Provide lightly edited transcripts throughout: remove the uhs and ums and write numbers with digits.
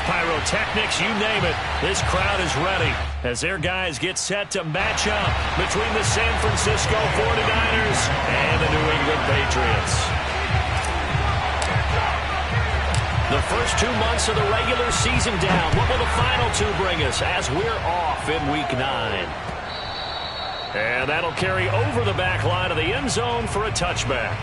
pyrotechnics, you name it. This crowd is ready as their guys get set to match up between the San Francisco 49ers and the New England Patriots. The first 2 months of the regular season down. What will the final two bring us as we're off in Week 9? And that'll carry over the back line of the end zone for a touchback.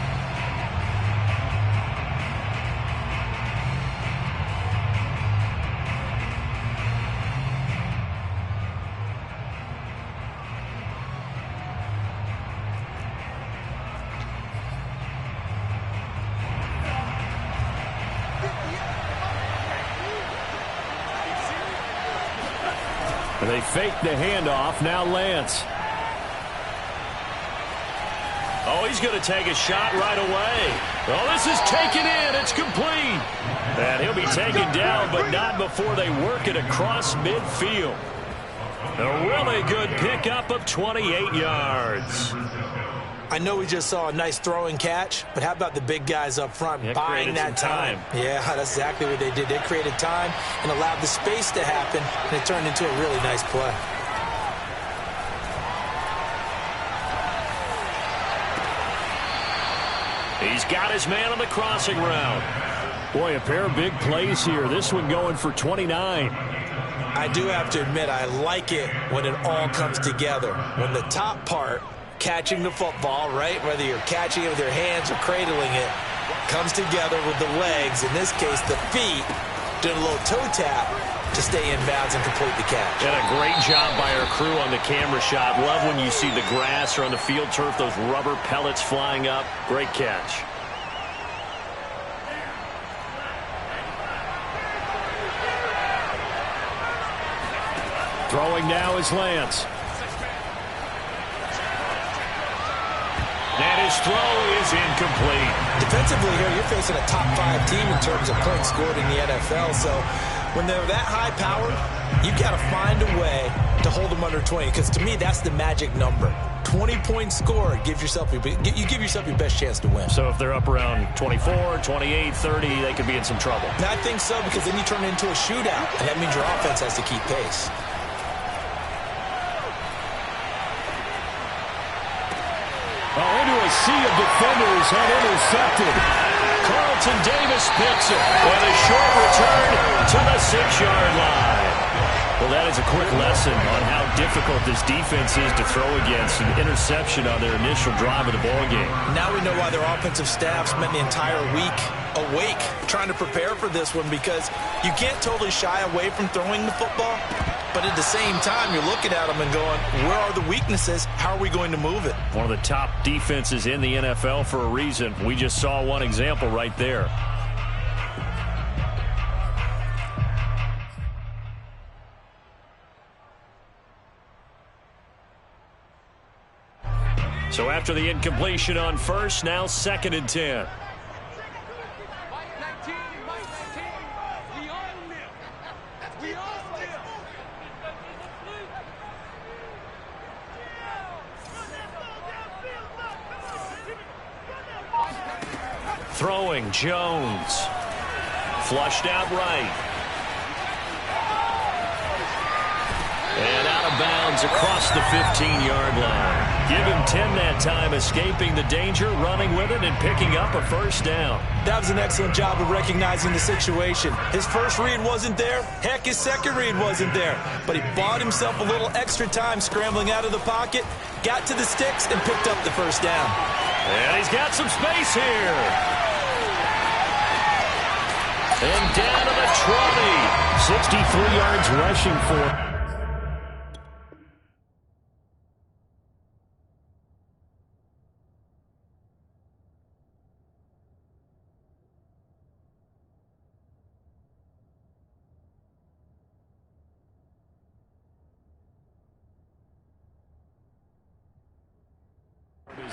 They fake the handoff. Now Lance. Oh, he's going to take a shot right away. Oh, this is taken in. It's complete. And he'll be taken down, but not before they work it across midfield. A really good pickup of 28 yards. I know we just saw a nice throwing catch, but how about the big guys up front buying that time? Yeah, that's exactly what they did. They created time and allowed the space to happen, and it turned into a really nice play. He's got his man on the crossing route. Boy, a pair of big plays here. This one going for 29. I do have to admit, I like it when it all comes together. When the top part, catching the football, right, whether you're catching it with your hands or cradling it, comes together with the legs, in this case the feet, doing a little toe tap to stay in bounds and complete the catch. And a great job by our crew on the camera shot. Love when you see the grass or on the field turf, those rubber pellets flying up. Great catch. Throwing now is Lance. And his throw is incomplete. Defensively here, you're facing a top 5 team in terms of points scored in the NFL. So when they're that high-powered, you've got to find a way to hold them under 20. Because to me, that's the magic number. 20 points scored, you give yourself your best chance to win. So if they're up around 24, 28, 30, they could be in some trouble. And I think so, because then you turn it into a shootout, and that means your offense has to keep pace. Into a sea of defenders and intercepted. Carlton Davis picks it with a short return to the 6-yard line. Well, that is a quick lesson on how difficult this defense is to throw against. An interception on their initial drive of the ballgame. Now we know why their offensive staff spent the entire week awake trying to prepare for this one, because you can't totally shy away from throwing the football. But at the same time, you're looking at them and going, where are the weaknesses? How are we going to move it? One of the top defenses in the NFL for a reason. We just saw one example right there. So after the incompletion on first, now 2nd and 10. Throwing, Jones. Flushed out right. And out of bounds across the 15-yard line. Give him 10 that time, escaping the danger, running with it, and picking up a first down. That was an excellent job of recognizing the situation. His first read wasn't there. Heck, his second read wasn't there. But he bought himself a little extra time scrambling out of the pocket, got to the sticks, and picked up the first down. And he's got some space here. And down to the 20. 63 yards rushing for.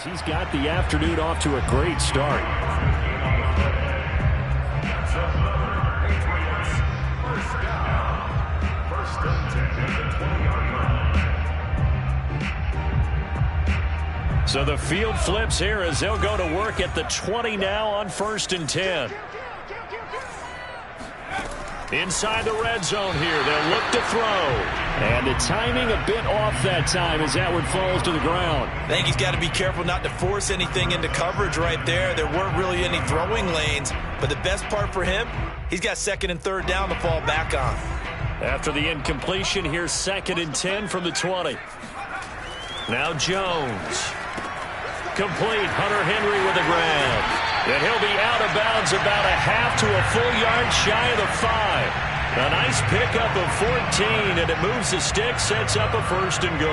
He's got the afternoon off to a great start. So the field flips here as they'll go to work at the 20 now on 1st and 10. Inside the red zone here. They'll look to throw. And the timing a bit off that time as that one falls to the ground. I think he's got to be careful not to force anything into coverage right there. There weren't really any throwing lanes. But the best part for him, he's got 2nd and 3rd down to fall back on. After the incompletion, here's 2nd and 10 from the 20. Now Jones. Complete. Hunter Henry with a grab. And he'll be out of bounds about a half to a full yard shy of the 5. A nice pickup of 14, and it moves the stick, sets up a 1st and goal.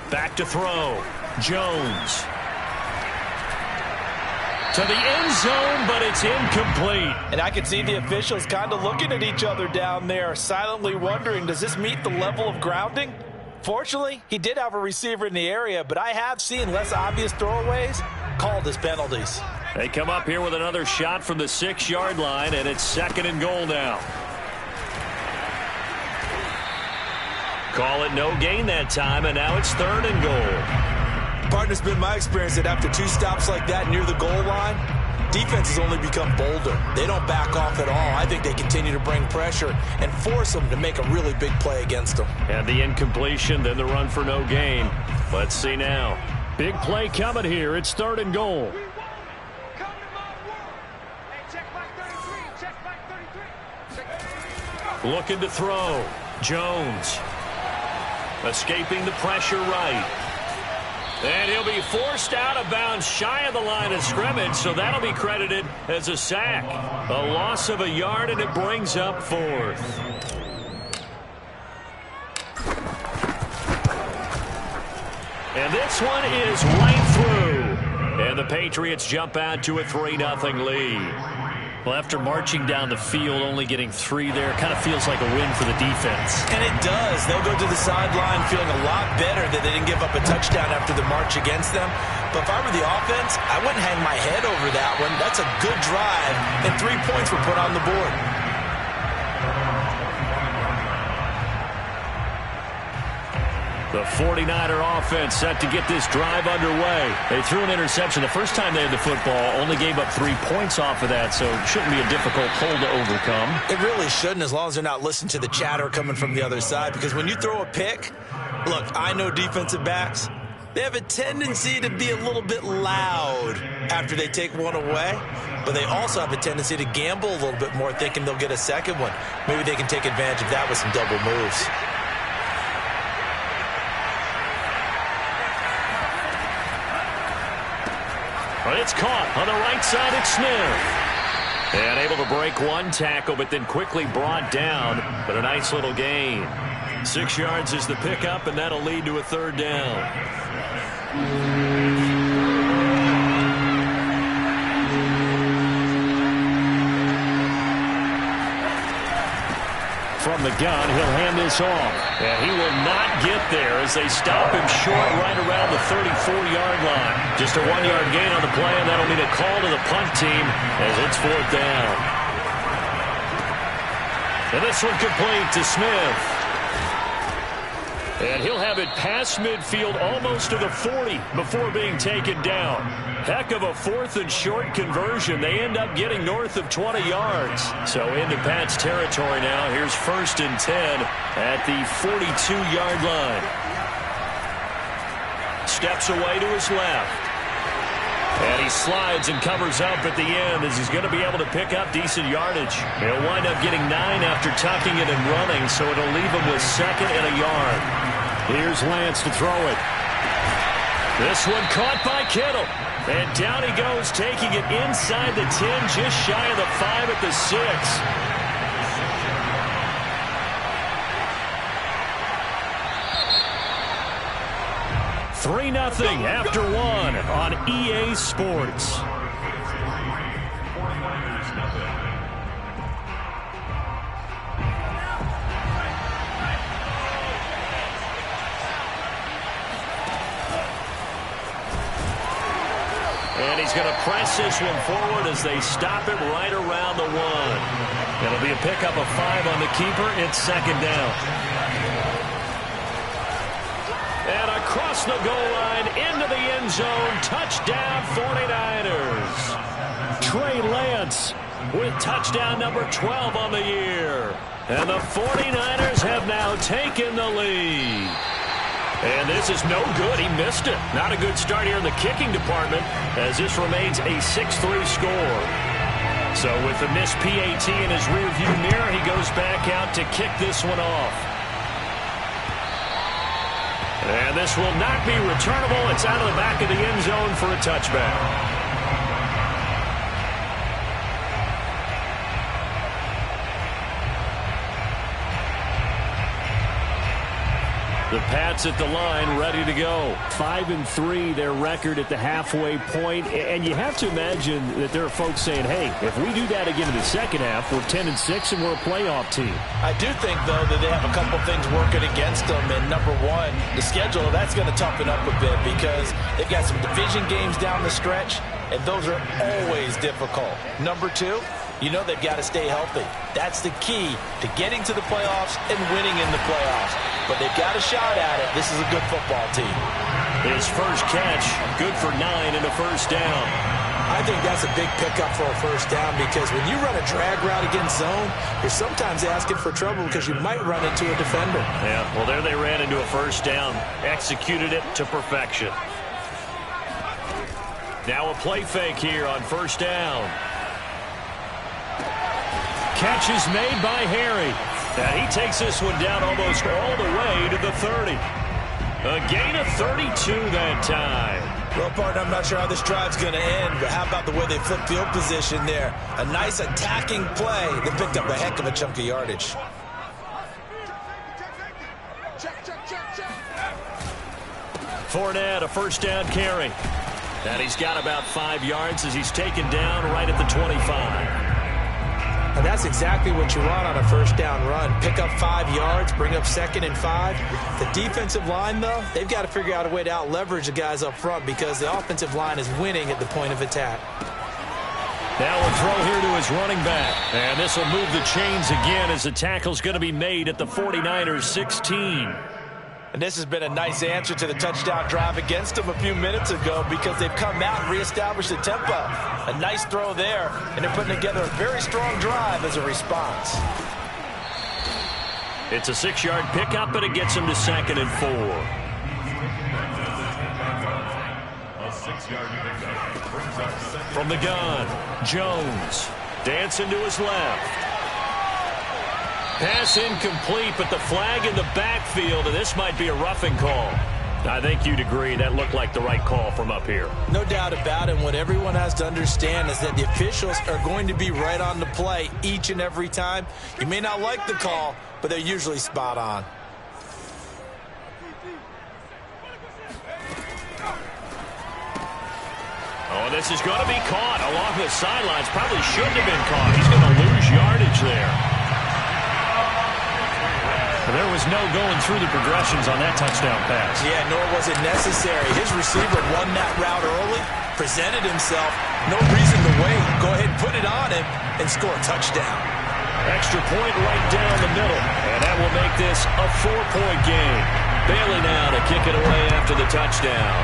Back to throw. Jones. To the end zone, but it's incomplete. And I can see the officials kind of looking at each other down there, silently wondering, does this meet the level of grounding? Fortunately, he did have a receiver in the area, but I have seen less obvious throwaways called as penalties. They come up here with another shot from the 6-yard line, and it's 2nd and goal now. Call it no gain that time, and now it's 3rd and goal. Partner's been my experience that after 2 stops like that near the goal line, defense has only become bolder. They don't back off at all. I think they continue to bring pressure and force them to make a really big play against them. And the incompletion, then the run for no gain. Let's see now. Big play coming here. It's 3rd and goal. Looking to throw. Jones. Escaping the pressure right. And he'll be forced out of bounds shy of the line of scrimmage, so that'll be credited as a sack. A loss of a yard, and it brings up 4th. And this one is right through. And the Patriots jump out to a 3-0 lead. Well, after marching down the field, only getting 3 there, kind of feels like a win for the defense. And it does. They'll go to the sideline feeling a lot better that they didn't give up a touchdown after the march against them. But if I were the offense, I wouldn't hang my head over that one. That's a good drive, and 3 points were put on the board. The 49er offense set to get this drive underway. They threw an interception the first time they had the football, only gave up 3 points off of that, so it shouldn't be a difficult hole to overcome. It really shouldn't, as long as they're not listening to the chatter coming from the other side, because when you throw a pick, look, I know defensive backs, they have a tendency to be a little bit loud after they take one away, but they also have a tendency to gamble a little bit more, thinking they'll get a second one. Maybe they can take advantage of that with some double moves. But it's caught on the right side. It's Smith. And able to break one tackle, but then quickly brought down. But a nice little gain. 6 yards is the pickup, and that'll lead to a 3rd down. From the gun, he'll hand this off. And he will not get there as they stop him short right around the 34-yard line. Just a 1-yard gain on the play, and that'll mean a call to the punt team as it's 4th down. And this one complete to Smith. And he'll have it past midfield almost to the 40 before being taken down. Heck of a 4th and short conversion. They end up getting north of 20 yards. So into Pat's territory now. Here's 1st and 10 at the 42-yard line. Steps away to his left. And he slides and covers up at the end as he's going to be able to pick up decent yardage. He'll wind up getting 9 after tucking it and running, so it'll leave him with 2nd and a yard. Here's Lance to throw it. This one caught by Kittle. And down he goes, taking it inside the 10, just shy of the 5 at the 6. 3-0 after 1 on EA Sports. And he's going to press this one forward as they stop him right around the 1. It'll be a pickup of 5 on the keeper. It's 2nd down. And across across the goal line into the end zone. Touchdown 49ers. Trey Lance with touchdown number 12 on the year. And the 49ers have now taken the lead. And this is no good. He missed it. Not a good start here in the kicking department as this remains a 6-3 score. So with the missed PAT in his rearview mirror, he goes back out to kick this one off. And this will not be returnable. It's out of the back of the end zone for a touchback. The Pats at the line, ready to go. 5-3, their record at the halfway point. And you have to imagine that there are folks saying, hey, if we do that again in the second half, we're 10-6 and we're a playoff team. I do think, though, that they have a couple things working against them. And number one, the schedule, that's going to toughen up a bit because they've got some division games down the stretch, and those are always difficult. Number two, you know they've got to stay healthy. That's the key to getting to the playoffs and winning in the playoffs. But they've got a shot at it. This is a good football team. His first catch, good for 9 and a first down. I think that's a big pickup for a first down because when you run a drag route against zone, you're sometimes asking for trouble because you might run into a defender. Yeah, well, there they ran into a first down. Executed it to perfection. Now a play fake here on first down. Catch is made by Harry. And he takes this one down almost all the way to the 30. A gain of 32 that time. Well, partner, I'm not sure how this drive's going to end, but how about the way they flip field position there? A nice attacking play. They picked up a heck of a chunk of yardage. Fournette, a first down carry. And he's got about 5 yards as he's taken down right at the 25. And that's exactly what you want on a first down run. Pick up 5 yards, bring up 2nd and 5. The defensive line, though, they've got to figure out a way to out-leverage the guys up front because the offensive line is winning at the point of attack. Now a throw here to his running back. And this will move the chains again as the tackle's going to be made at the 49ers 16. And this has been a nice answer to the touchdown drive against them a few minutes ago because they've come out and reestablished the tempo. A nice throw there, and they're putting together a very strong drive as a response. It's a 6-yard pickup, and it gets him to 2nd and 4. From the gun, Jones dancing to his left. Pass incomplete, but the flag in the backfield, and this might be a roughing call. I think you'd agree that looked like the right call from up here. No doubt about it. What everyone has to understand is that the officials are going to be right on the play each and every time. You may not like the call, but they're usually spot on. Oh, this is going to be caught along the sidelines. Probably shouldn't have been caught. He's going to lose yardage there. There was no going through the progressions on that touchdown pass. Yeah, nor was it necessary. His receiver won that route early, presented himself. No reason to wait. Go ahead and put it on him and score a touchdown. Extra point right down the middle. And that will make this a 4-point game. Bailey now to kick it away after the touchdown.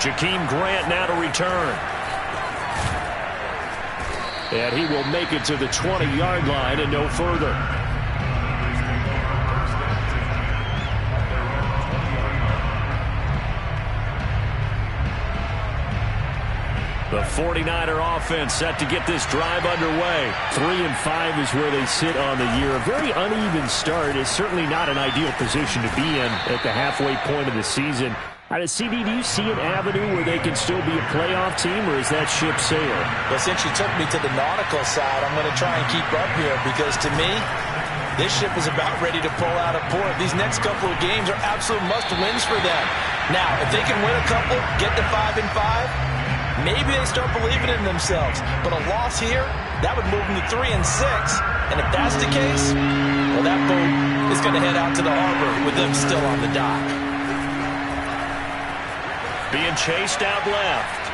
Jakeem Grant now to return. And he will make it to the 20-yard line and no further. The 49er offense set to get this drive underway. 3-5 is where they sit on the year. A very uneven start is certainly not an ideal position to be in at the halfway point of the season. CD, do you see an avenue where they can still be a playoff team, or is that ship sailed? Well, since you took me to the nautical side, I'm going to try and keep up here because, to me, this ship is about ready to pull out of port. These next couple of games are absolute must-wins for them. Now, if they can win a couple, get to 5-5, maybe they start believing in themselves. But a loss here, that would move them to 3-6. And if that's the case, well, that boat is going to head out to the harbor with them still on the dock. Being chased out left.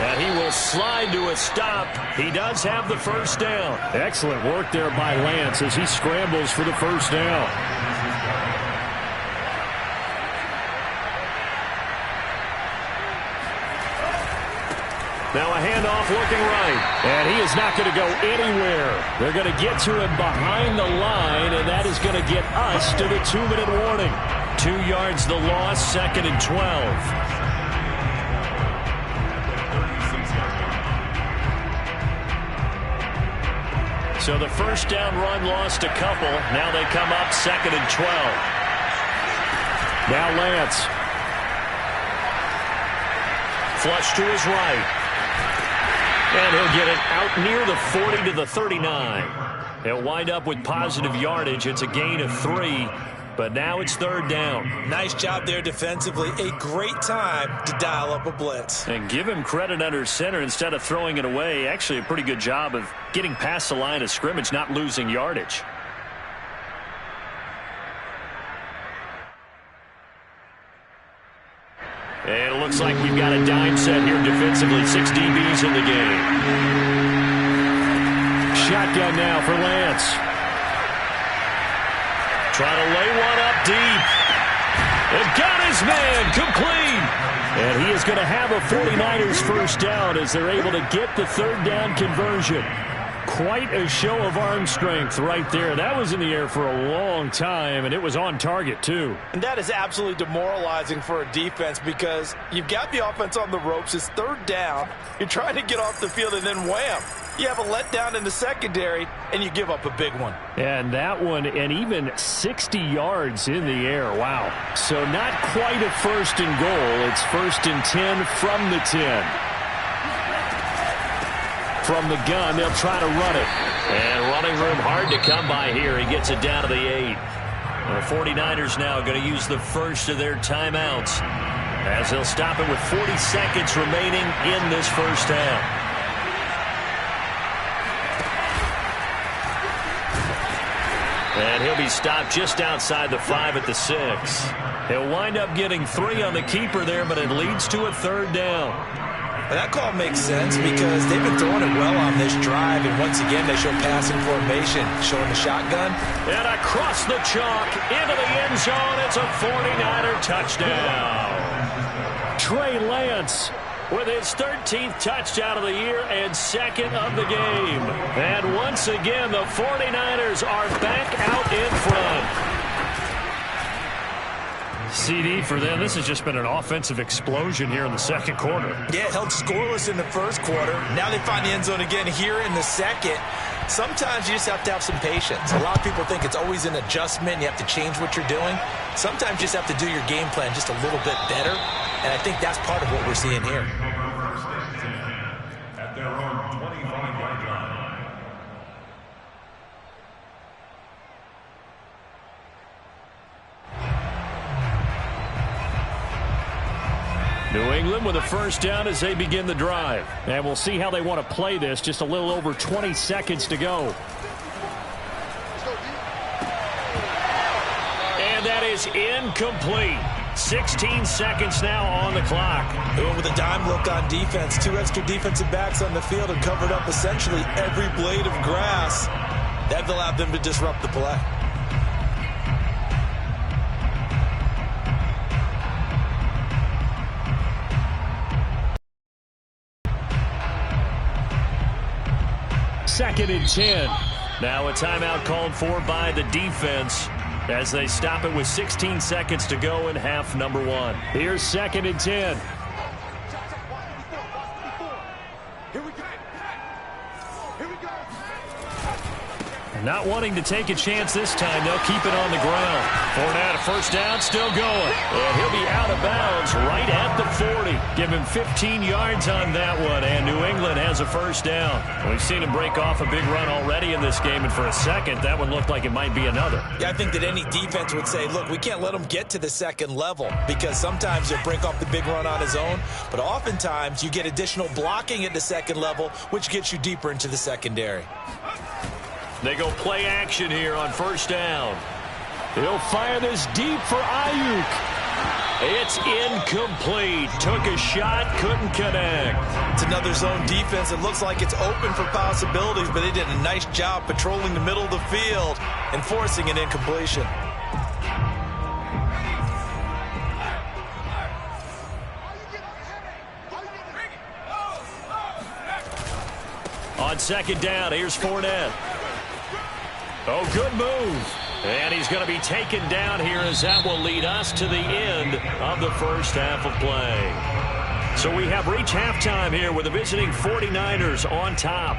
And he will slide to a stop. He does have the first down. Excellent work there by Lance as he scrambles for the first down. Now a handoff looking right. And he is not going to go anywhere. They're going to get to him behind the line, and that is going to get us to the 2-minute warning. 2 yards the loss, 2nd and 12. So the first down run lost a couple. Now they come up 2nd and 12. Now Lance. Flush to his right. And he'll get it out near the 40 to the 39. He'll wind up with positive yardage. It's a gain of 3, but now it's 3rd down. Nice job there defensively. A great time to dial up a blitz. And give him credit under center instead of throwing it away. Actually a pretty good job of getting past the line of scrimmage, not losing yardage. And it looks like we've got a dime set here defensively. 6 DBs in the game. Shotgun now for Lance. Trying to lay one up deep. And got his man complete. And he is going to have a 49ers first down as they're able to get the 3rd down conversion. Quite a show of arm strength right there. That was in the air for a long time, and it was on target, too. And that is absolutely demoralizing for a defense because you've got the offense on the ropes. It's 3rd down. You're trying to get off the field, and then wham. You have a letdown in the secondary, and you give up a big one. And that one, and even 60 yards in the air. Wow. So not quite a 1st and goal. It's 1st and 10 from the 10. From the gun, they'll try to run it. And running room hard to come by here. He gets it down to the 8. And the 49ers now going to use the first of their timeouts as they'll stop it with 40 seconds remaining in this first half. And he'll be stopped just outside the 5 at the 6. He'll wind up getting 3 on the keeper there, but it leads to a 3rd down. And that call makes sense because they've been throwing it well on this drive, and once again they show passing formation, showing the shotgun. And across the chalk, into the end zone, it's a 49er touchdown. Trey Lance with his 13th touchdown of the year and 2nd of the game. And once again, the 49ers are back out in front. CD for them. This has just been an offensive explosion here in the 2nd quarter. Yeah, held scoreless in the 1st quarter. Now they find the end zone again here in the 2nd. Sometimes you just have to have some patience. A lot of people think it's always an adjustment. You have to change what you're doing. Sometimes you just have to do your game plan just a little bit better. And I think that's part of what we're seeing here. At their own 25-yard line. New England with a first down as they begin the drive. And we'll see how they want to play this. Just a little over 20 seconds to go. And that is incomplete. 16 seconds now on the clock. Going with a dime look on defense. 2 extra defensive backs on the field and covered up essentially every blade of grass. That allowed them to disrupt the play. Second and 10. Now a timeout called for by the defense as they stop it with 16 seconds to go in half number 1. Here's 2nd and 10. Not wanting to take a chance this time. They'll keep it on the ground. Fournette, first down, still going. And he'll be out of bounds right at the 40. Give him 15 yards on that one. And New England has a first down. We've seen him break off a big run already in this game. And for a second, that one looked like it might be another. Yeah, I think that any defense would say, look, we can't let him get to the 2nd level because sometimes he'll break off the big run on his own. But oftentimes you get additional blocking at the 2nd level, which gets you deeper into the secondary. They go play action here on first down. He'll fire this deep for Ayuk. It's incomplete. Took a shot, couldn't connect. It's another zone defense. It looks like it's open for possibilities, but they did a nice job patrolling the middle of the field and forcing an incompletion. On second down, here's Fournette. Oh, good move. And he's going to be taken down here as that will lead us to the end of the first half of play. So we have reached halftime here with the visiting 49ers on top.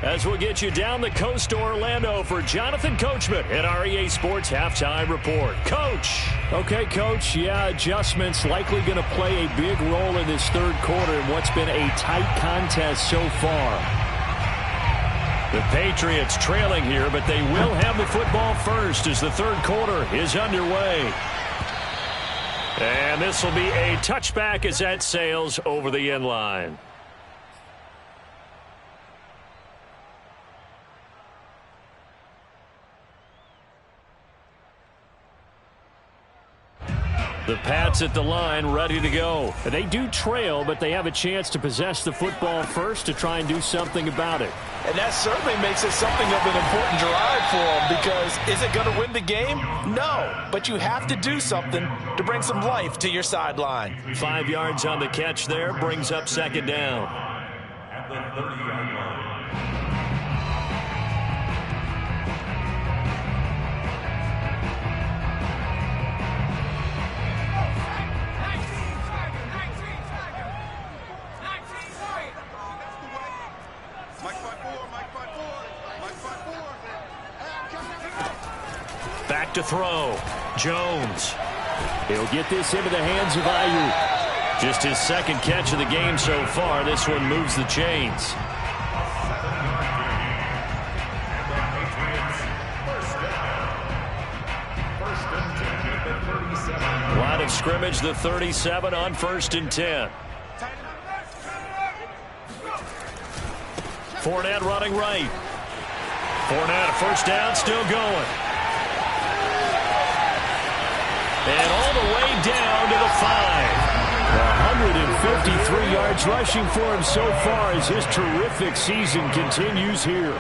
As we'll get you down the coast to Orlando for Jonathan Coachman at our EA Sports Halftime Report. Coach. Okay, Coach. Yeah, adjustments likely going to play a big role in this third quarter in what's been a tight contest so far. The Patriots trailing here, but they will have the football first as the third quarter is underway. And this will be a touchback as that sails over the end line. The Pats at the line, ready to go. They do trail, but they have a chance to possess the football first to try and do something about it. And that certainly makes it something of an important drive for them, because is it going to win the game? No, but you have to do something to bring some life to your sideline. 5 yards on the catch there, brings up second down. At the 30-yard line. Back to throw. Jones. He'll get this into the hands of Ayuk. Just his second catch of the game so far. This one moves the chains. Line of scrimmage, the 37 on 1st and 10. Fournette running right. Fournette, first down, still going. And all the way down to the 5. 153 yards rushing for him so far as his terrific season continues here.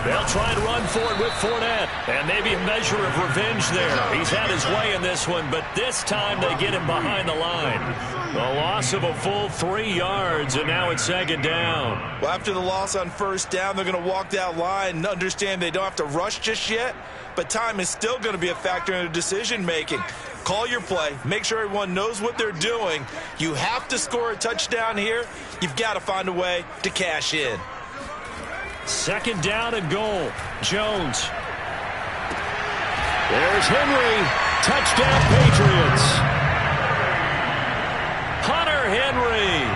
They'll try and run for it with Fournette. And maybe a measure of revenge there. He's had his way in this one, but this time they get him behind the line. The loss of a full 3 yards, and now it's second down. Well, after the loss on first down, they're going to walk that line and understand they don't have to rush just yet, but time is still going to be a factor in their decision-making. Call your play. Make sure everyone knows what they're doing. You have to score a touchdown here. You've got to find a way to cash in. Second down and goal. Jones. There's Henry. Touchdown, Patriots. Hunter Henry.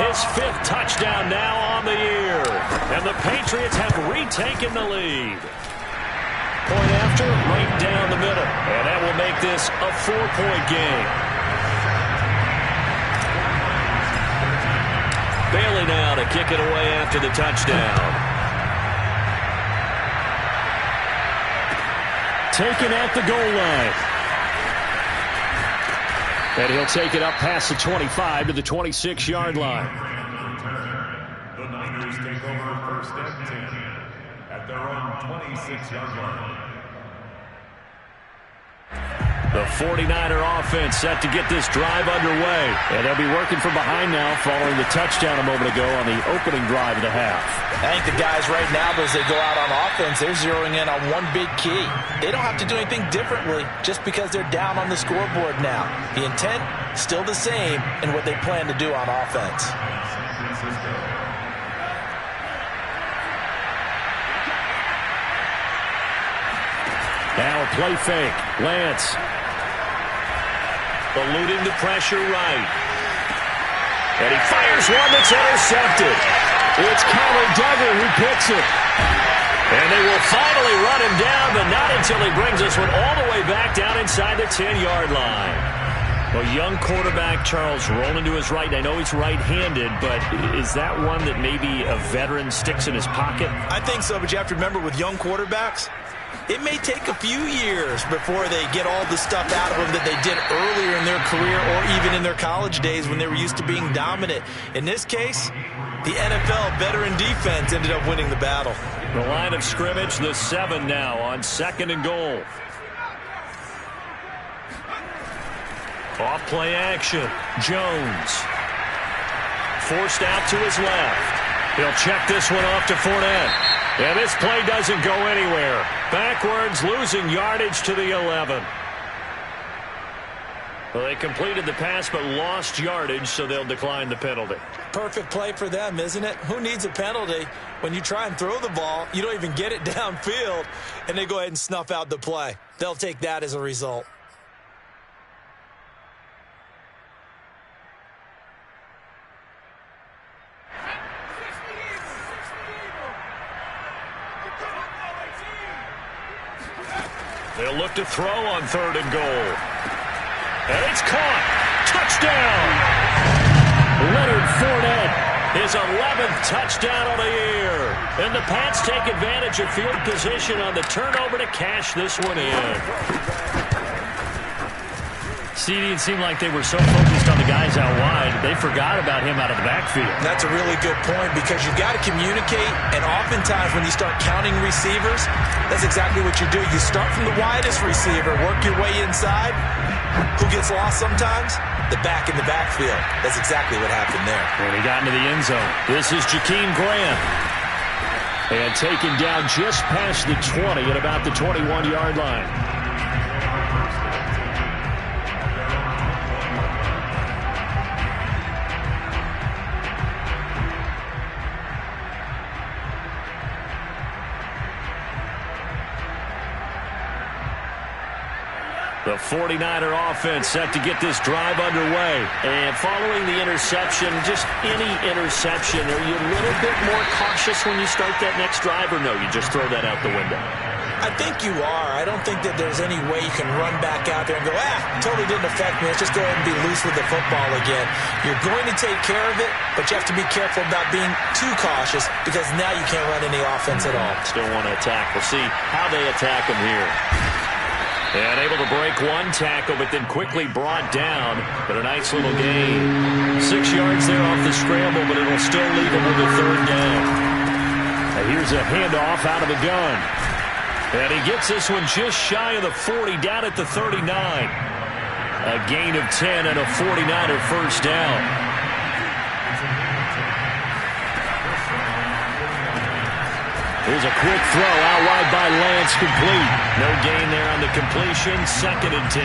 His 5th touchdown now on the year. And the Patriots have retaken the lead. Point after, right down the middle. And that will make this a 4-point game. Bailey now to kick it away after the touchdown. Taken at the goal line. And he'll take it up past the 25 to the 26-yard line. The Niners take over 1st and 10 at their own 26-yard line. The 49er offense set to get this drive underway. And they'll be working from behind now following the touchdown a moment ago on the opening drive of the half. I think the guys right now, as they go out on offense, they're zeroing in on one big key. They don't have to do anything differently just because they're down on the scoreboard now. The intent, still the same in what they plan to do on offense. Now a play fake. Lance. Eluding the pressure right. And he fires one that's intercepted. It's Connor Duggar who picks it. And they will finally run him down, but not until he brings this one all the way back down inside the 10-yard line. Well, young quarterback Charles rolling to his right. I know he's right-handed, but is that one that maybe a veteran sticks in his pocket? I think so, but you have to remember with young quarterbacks, it may take a few years before they get all the stuff out of them that they did earlier in their career or even in their college days when they were used to being dominant. In this case, the NFL veteran defense ended up winning the battle. The line of scrimmage, the 7 now on 2nd and goal. Off play action. Jones. Forced out to his left. He'll check this one off to Fournette. And this play doesn't go anywhere. Backwards, losing yardage to the 11. Well, they completed the pass but lost yardage, so they'll decline the penalty. Perfect play for them, isn't it? Who needs a penalty when you try and throw the ball, you don't even get it downfield, and they go ahead and snuff out the play. They'll take that as a result. They'll look to throw on 3rd and goal. And it's caught. Touchdown! Leonard Fournette, his 11th touchdown on the year. And the Pats take advantage of field position on the turnover to cash this one in. CD, it seemed like they were so focused on the guys out wide, they forgot about him out of the backfield. That's a really good point because you've got to communicate, and oftentimes when you start counting receivers, that's exactly what you do. You start from the widest receiver, work your way inside. Who gets lost sometimes? The back in the backfield. That's exactly what happened there. And he got into the end zone. This is Jakeem Grant. And taken down just past the 20 at about the 21-yard line. The 49er offense set to get this drive underway. And following the interception, just any interception, are you a little bit more cautious when you start that next drive, or no, you just throw that out the window? I think you are. I don't think that there's any way you can run back out there and go, totally didn't affect me. Let's just go ahead and be loose with the football again. You're going to take care of it, but you have to be careful about being too cautious because now you can't run any offense at all. Still want to attack. We'll see how they attack them here. And able to break one tackle, but then quickly brought down. But a nice little gain. 6 yards there off the scramble, but it'll still leave him with a 3rd down. Now here's a handoff out of the gun. And he gets this one just shy of the 40, down at the 39. A gain of 10 and a 49er first down. Here's a quick throw out wide by Lance, complete. No gain there on the completion, 2nd and 10.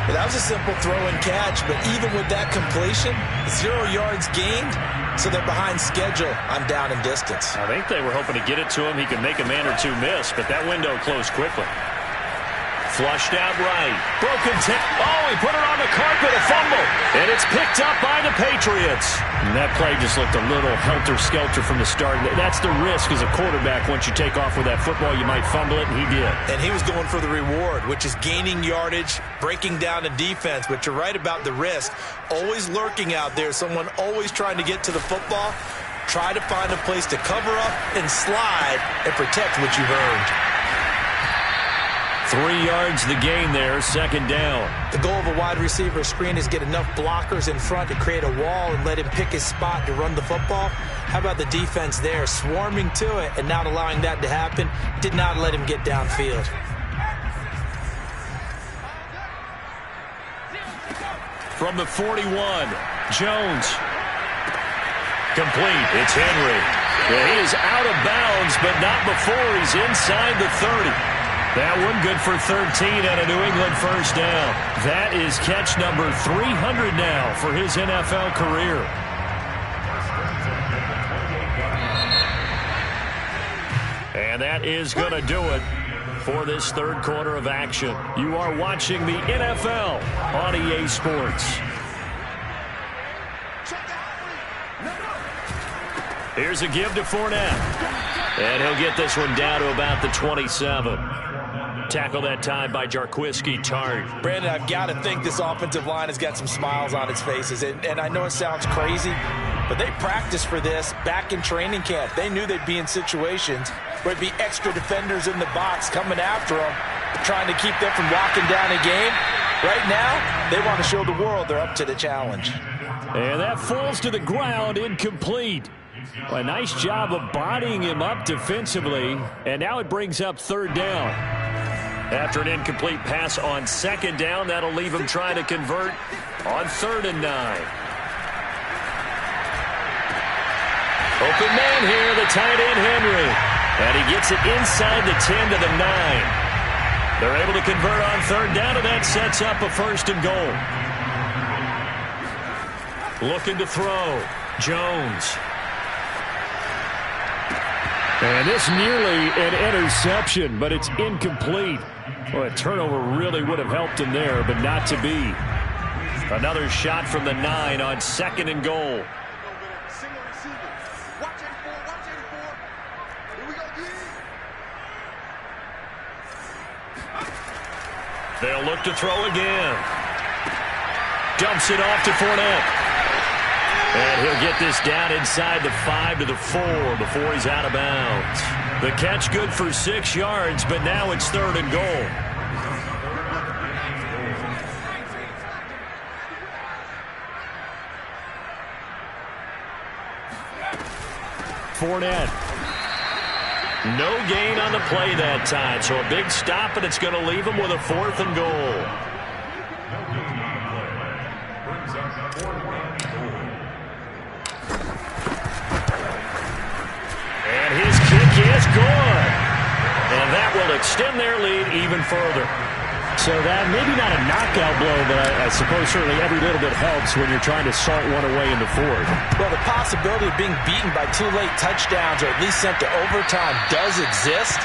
Well, that was a simple throw and catch, but even with that completion, 0 yards gained, so they're behind schedule on down and distance. I think they were hoping to get it to him. He could make a man or two miss, but that window closed quickly. Flushed out right. Broken tip. Oh, he put it on the carpet, a fumble. And it's picked up by the Patriots. And that play just looked a little helter-skelter from the start. That's the risk as a quarterback. Once you take off with that football, you might fumble it, and he did. And he was going for the reward, which is gaining yardage, breaking down the defense. But you're right about the risk. Always lurking out there, someone always trying to get to the football. Try to find a place to cover up and slide and protect what you've earned. 3 yards the gain there, 2nd down. The goal of a wide receiver screen is get enough blockers in front to create a wall and let him pick his spot to run the football. How about the defense there, swarming to it and not allowing that to happen? Did not let him get downfield. From the 41, Jones. Complete. It's Henry. Yeah, he is out of bounds, but not before he's inside the 30. That one good for 13 and a New England first down. That is catch number 300 now for his NFL career. And that is going to do it for this 3rd quarter of action. You are watching the NFL on EA Sports. Here's a give to Fournette. And he'll get this one down to about the 27. Tackle that time by Jarquiski Tart. Brandon, I've got to think this offensive line has got some smiles on its faces. And I know it sounds crazy, but they practiced for this back in training camp. They knew they'd be in situations where it'd be extra defenders in the box coming after them, trying to keep them from walking down a game. Right now, they want to show the world they're up to the challenge. And that falls to the ground, incomplete. A nice job of bodying him up defensively, and now it brings up 3rd down. After an incomplete pass on second down, that'll leave him trying to convert on 3rd and 9. Open man here, the tight end Henry. And he gets it inside the 10 to the 9. They're able to convert on 3rd down, and that sets up a 1st and goal. Looking to throw. Jones. And this nearly an interception, but it's incomplete. Well, a turnover really would have helped him there, but not to be. Another shot from the 9 on 2nd and goal. They'll look to throw again. Dumps it off to Fournette. And he'll get this down inside the 5 to the 4 before he's out of bounds. The catch good for 6 yards, but now it's 3rd and goal. Fournette. No gain on the play that time, so a big stop, and it's going to leave him with a 4th and goal. And his kick is good. And that will extend their lead even further. So that maybe not a knockout blow, but I suppose certainly every little bit helps when you're trying to salt one away in the 4th. Well, the possibility of being beaten by 2 late touchdowns or at least sent to overtime does exist.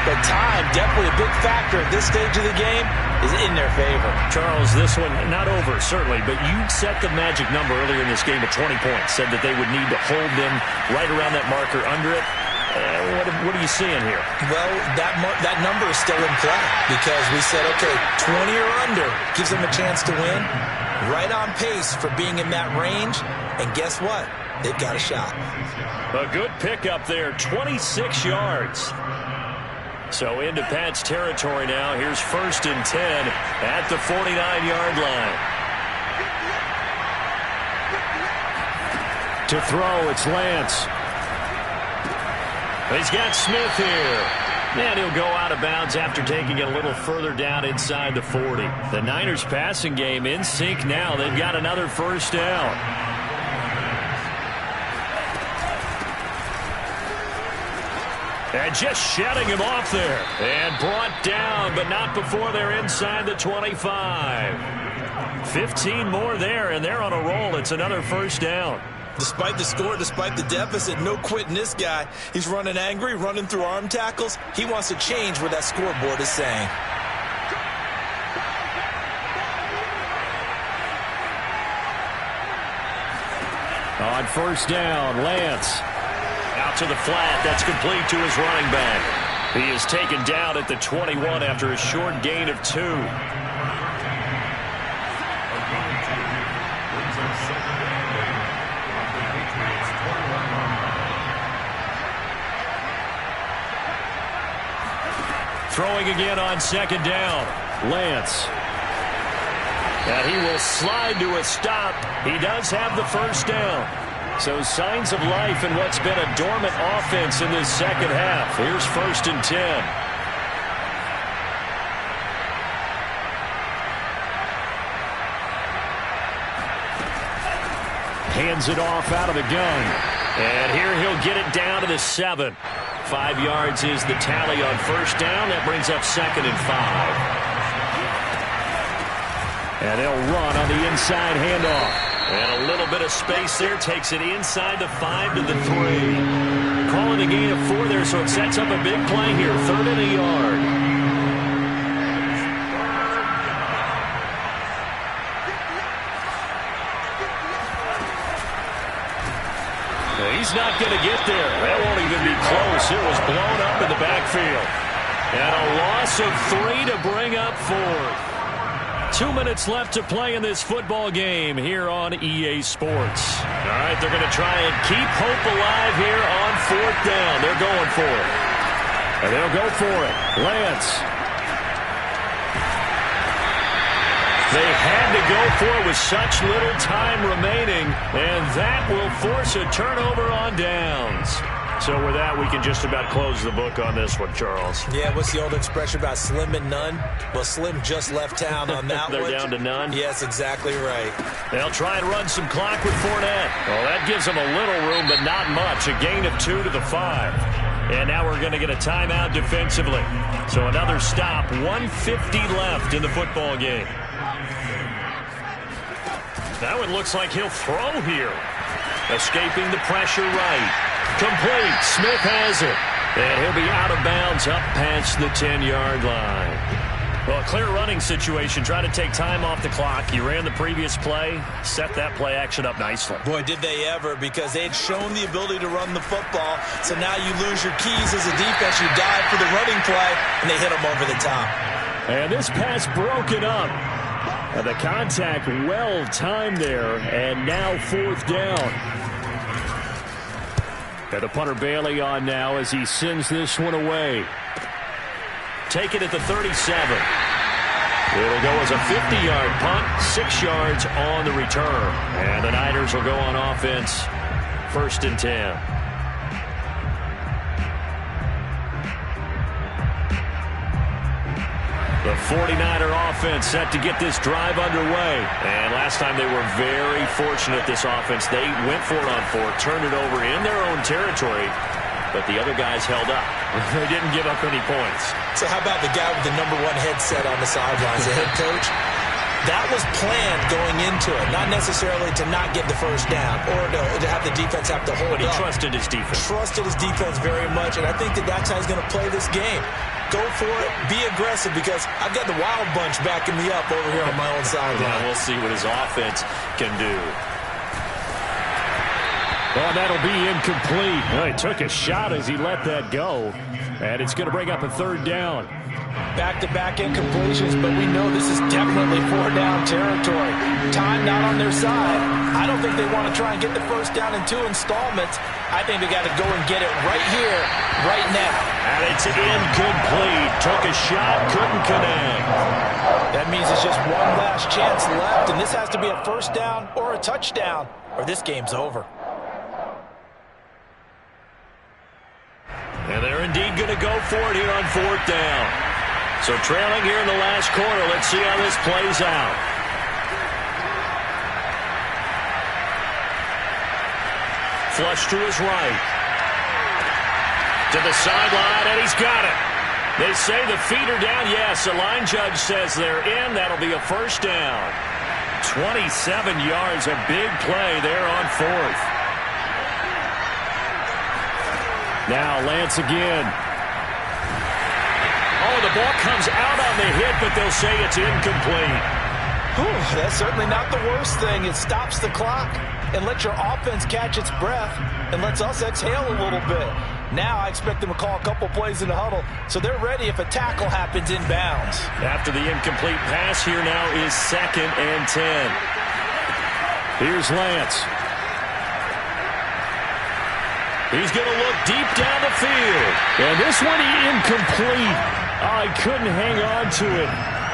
But time, definitely a big factor at this stage of the game, is in their favor. Charles, this one not over, certainly, but you set the magic number earlier in this game at 20 points. Said that they would need to hold them right around that marker under it. What are you seeing here? Well, that number is still in play because we said, okay, 20 or under gives them a chance to win. Right on pace for being in that range. And guess what? They've got a shot. A good pickup there, 26 yards. So into Pat's territory now. Here's 1st and 10 at the 49-yard line. To throw, it's Lance. He's got Smith here. And he'll go out of bounds after taking it a little further down inside the 40. The Niners passing game in sync now. They've got another 1st down. And just shutting him off there. And brought down, but not before they're inside the 25. 15 more there, and they're on a roll. It's another 1st down. Despite the score, despite the deficit, no quitting this guy. He's running angry, running through arm tackles. He wants to change what that scoreboard is saying. On 1st down, Lance. Out to the flat. That's complete to his running back. He is taken down at the 21 after a short gain of 2. Throwing again on 2nd down. Lance. And he will slide to a stop. He does have the 1st down. So signs of life in what's been a dormant offense in this second half. Here's 1st and 10. Hands it off out of the gun. And here he'll get it down to the 7. 5 yards is the tally on 1st down. That brings up 2nd and 5. And they'll run on the inside handoff. And a little bit of space there takes it inside the 5 to the 3. Calling a gain of 4 there, so it sets up a big play here. 3rd and a yard. He's not going to get there. That won't even be close. It was blown up in the backfield. And a loss of 3 to bring up 4. 2 minutes left to play in this football game here on EA Sports. All right, they're going to try and keep hope alive here on 4th down. They're going for it. And they'll go for it. Lance. They had to go for it with such little time remaining, and that will force a turnover on downs. So with that, we can just about close the book on this one, Charles. Yeah, what's the old expression about slim and none? Well, Slim just left town on that one. They're down to none? Yes, exactly right. They'll try and run some clock with Fournette. Well, that gives them a little room, but not much. A gain of 2 to the 5. And now we're going to get a timeout defensively. So another stop, 1:50 left in the football game. Now it looks like he'll throw here. Escaping the pressure right. Complete. Smith has it. And he'll be out of bounds up past the 10-yard line. Well, a clear running situation. Try to take time off the clock. He ran the previous play, set that play action up nicely. Boy, did they ever, because they'd shown the ability to run the football. So now you lose your keys as a defense. You dive for the running play, and they hit them over the top. And this pass broken up. The contact well timed there, and now 4th down. And the punter Bailey on now as he sends this one away. Take it at the 37. It'll go as a 50-yard punt, 6 yards on the return. And the Niners will go on offense, 1st and 10. The 49er offense set to get this drive underway. And last time they were very fortunate, this offense. They went for it on 4th, turned it over in their own territory, but the other guys held up. They didn't give up any points. So how about the guy with the #1 headset on the sidelines, the head coach? That was planned going into it, not necessarily to not get the first down or to have the defense have to hold But he up. trusted his defense. Trusted his defense very much, and I think that's how he's going to play this game. Go for it. Be aggressive, because I've got the wild bunch backing me up over here on my own sideline. Yeah, we'll see what his offense can do. Well, that'll be incomplete. Well, he took a shot as he let that go, and it's going to bring up a 3rd down. Back-to-back incompletions, but we know this is definitely 4-down territory. Time not on their side. I don't think they want to try and get the first down in 2 installments. I think they got to go and get it right here, right now. And it's incomplete. Took a shot, couldn't connect. That means it's just one last chance left, and this has to be a first down or a touchdown, or this game's over. And they're indeed going to go for it here on 4th down. So trailing here in the last quarter. Let's see how this plays out. Flush to his right. To the sideline, and he's got it. They say the feet are down. Yes, the line judge says they're in. That'll be a first down. 27 yards, a big play there on 4th. Now Lance again. Oh, the ball comes out on the hit, but they'll say it's incomplete. Whew, that's certainly not the worst thing. It stops the clock and lets your offense catch its breath and lets us exhale a little bit. Now I expect them to call a couple plays in the huddle, so they're ready if a tackle happens inbounds. After the incomplete pass, here now is 2nd and 10. Here's Lance. He's going to look deep down the field. And this one incomplete. Oh, he couldn't hang on to it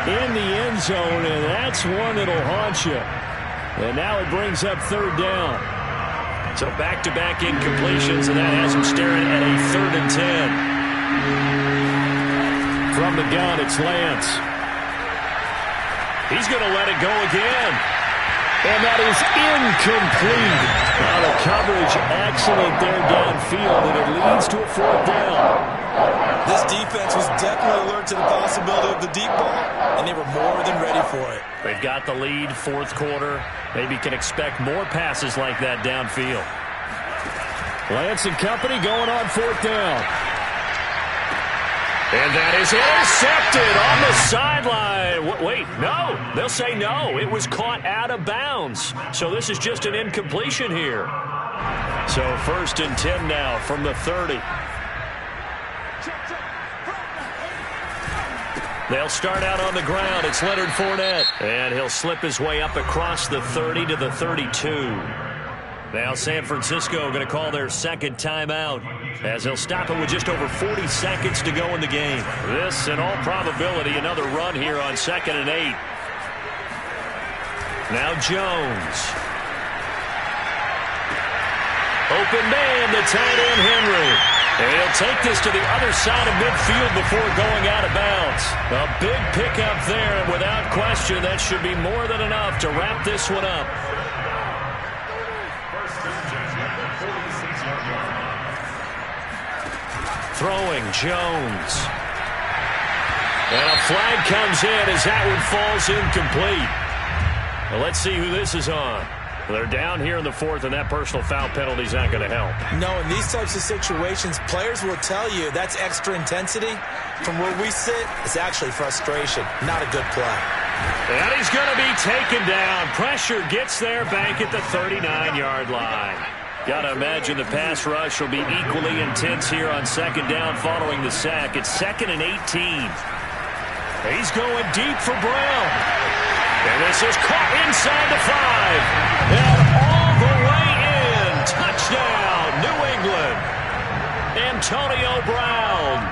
in the end zone, and that's one that'll haunt you. And now it brings up 3rd down. So back-to-back incompletions, and that has him staring at a 3rd and 10. From the gun, it's Lance. He's going to let it go again. And that is incomplete. Now the coverage excellent there downfield, and it leads to a 4th down. This defense was definitely alert to the possibility of the deep ball, and they were more than ready for it. They've got the lead, 4th quarter. Maybe can expect more passes like that downfield. Lance and company going on 4th down. And that is intercepted on the sideline. Wait, no. They'll say no. It was caught out of bounds. So this is just an incompletion here. So 1st and 10 now from the 30. They'll start out on the ground. It's Leonard Fournette. And he'll slip his way up across the 30 to the 32. Now San Francisco going to call their 2nd timeout, as they'll stop it with just over 40 seconds to go in the game. This, in all probability, another run here on 2nd and 8. Now Jones. Open man, the tight end, Henry. And he'll take this to the other side of midfield before going out of bounds. A big pickup there, and without question, that should be more than enough to wrap this one up. Throwing, Jones. And a flag comes in as that one falls incomplete. Well, let's see who this is on. They're down here in the fourth, and that personal foul penalty is not going to help. No, in these types of situations, players will tell you that's extra intensity. From where we sit, it's actually frustration. Not a good play. And he's going to be taken down. Pressure gets there back at the 39-yard line. Got to imagine the pass rush will be equally intense here on second down following the sack. It's 2nd and 18. He's going deep for Brown. And this is caught inside the 5. And all the way in. Touchdown, New England. Antonio Brown.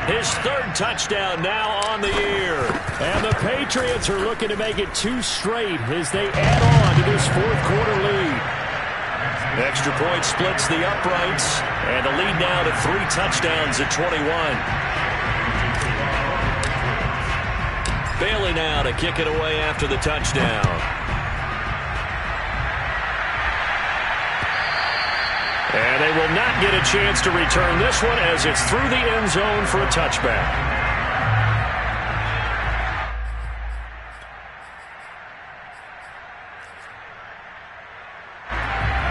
His 3rd touchdown now on the year. And the Patriots are looking to make it 2 straight as they add on to this 4th quarter lead. Extra point splits the uprights. And the lead now to 3 touchdowns at 21. Bailey now to kick it away after the touchdown. And they will not get a chance to return this one as it's through the end zone for a touchback.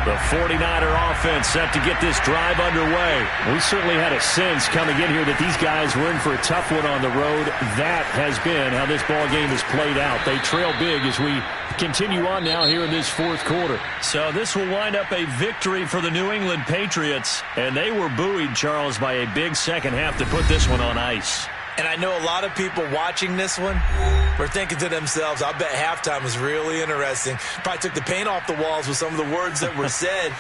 The 49er offense set to get this drive underway. We certainly had a sense coming in here that these guys were in for a tough one on the road. That has been how this ball game has played out. They trail big as we continue on now here in this 4th quarter. So this will wind up a victory for the New England Patriots. And they were buoyed, Charles, by a big second half to put this one on ice. And I know a lot of people watching this one were thinking to themselves, I bet halftime was really interesting. Probably took the paint off the walls with some of the words that were said.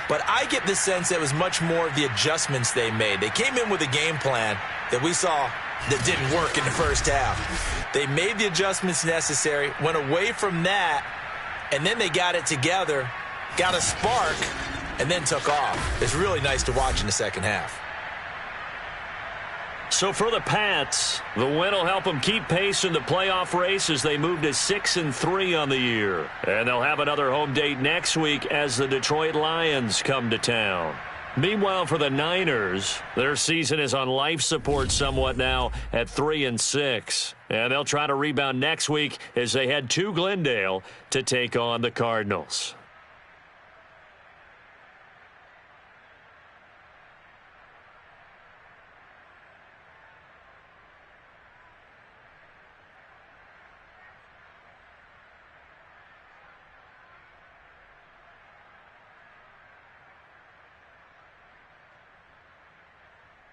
But I get the sense that it was much more of the adjustments they made. They came in with a game plan that we saw that didn't work in the first half. They made the adjustments necessary, went away from that, and then they got it together, got a spark, and then took off. It's really nice to watch in the second half. So for the Pats, the win will help them keep pace in the playoff race as they move to 6-3 on the year. And they'll have another home date next week as the Detroit Lions come to town. Meanwhile, for the Niners, their season is on life support somewhat now at 3-6. And they'll try to rebound next week as they head to Glendale to take on the Cardinals.